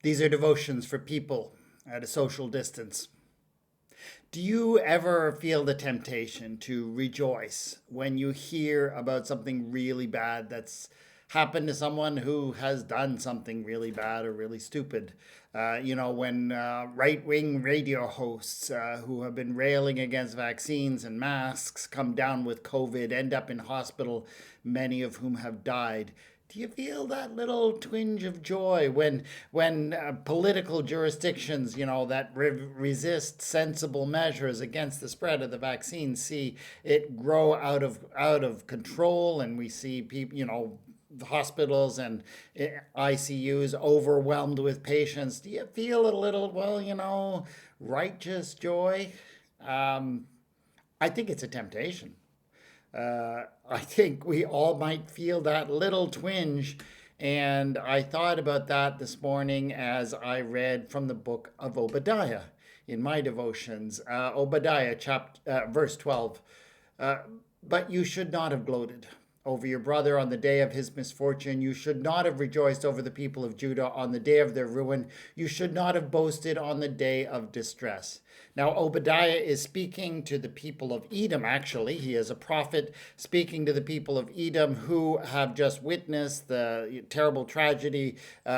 These are devotions for people at a social distance. Do you ever feel the temptation to rejoice when you hear about something really bad that's happened to someone who has done something really bad or really stupid? When right wing radio hosts who have been railing against vaccines and masks come down with COVID, end up in hospital, many of whom have died. Do you feel that little twinge of joy when political jurisdictions, that resist sensible measures against the spread of the vaccine, see it grow out of control, and we see people, the hospitals and ICUs overwhelmed with patients? Do you feel a little, righteous joy? Um, I think it's a temptation. I think we all might feel that little twinge. And I thought about that this morning as I read from the book of Obadiah in my devotions. Obadiah, verse 12. Uh, but you should not have gloated over your brother on the day of his misfortune. You should not have rejoiced over the people of Judah on the day of their ruin. You should not have boasted on the day of distress. Now, Obadiah is speaking to the people of Edom, actually. He is a prophet speaking to the people of Edom who have just witnessed the terrible tragedy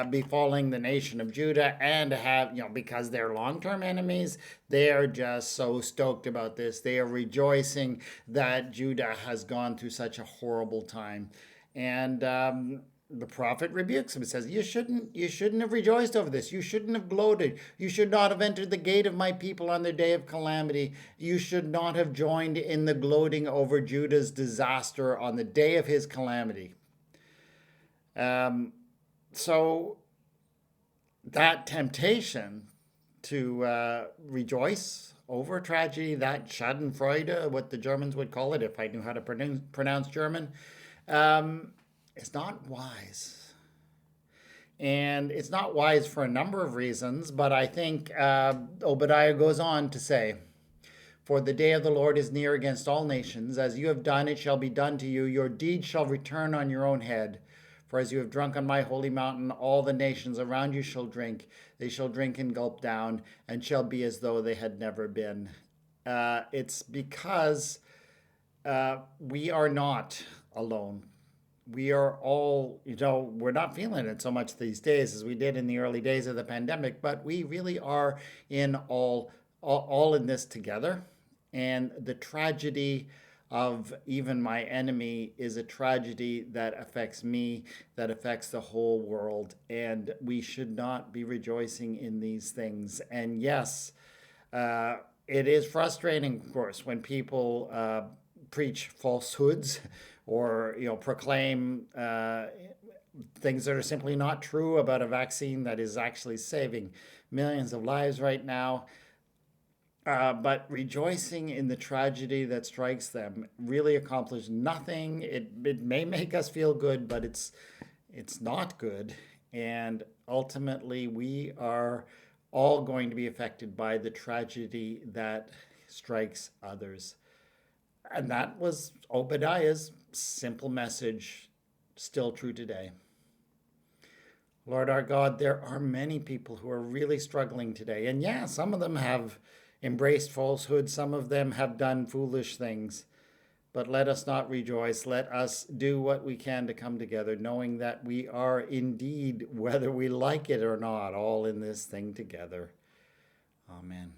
befalling the nation of Judah, and have, because they're long term enemies, they are just so stoked about this. They are rejoicing that Judah has gone through such a horrible time. And the prophet rebukes him and says, you shouldn't have rejoiced over this. You shouldn't have gloated. You should not have entered the gate of my people on their day of calamity. You should not have joined in the gloating over Judah's disaster on the day of his calamity. So that temptation to rejoice over tragedy, that Schadenfreude, what the Germans would call it, if I knew how to pronounce German, it's not wise. And it's not wise for a number of reasons, but I think Obadiah goes on to say, for the day of the Lord is near against all nations. As you have done, it shall be done to you. Your deed shall return on your own head. For as you have drunk on my holy mountain, all the nations around you shall drink. They shall drink and gulp down, and shall be as though they had never been. It's because we are not alone. We are all, we're not feeling it so much these days as we did in the early days of the pandemic, but we really are in all in this together. And the tragedy of even my enemy is a tragedy that affects me, that affects the whole world. And we should not be rejoicing in these things. And yes, it is frustrating, of course, when people preach falsehoods or proclaim things that are simply not true about a vaccine that is actually saving millions of lives right now. But rejoicing in the tragedy that strikes them really accomplishes nothing. It may make us feel good, but it's not good. And ultimately, we are all going to be affected by the tragedy that strikes others. And that was Obadiah's simple message, still true today. Lord our God, there are many people who are really struggling today. And yeah, some of them have embraced falsehood, some of them have done foolish things. But let us not rejoice. Let us do what we can to come together, knowing that we are indeed, whether we like it or not, all in this thing together. Amen.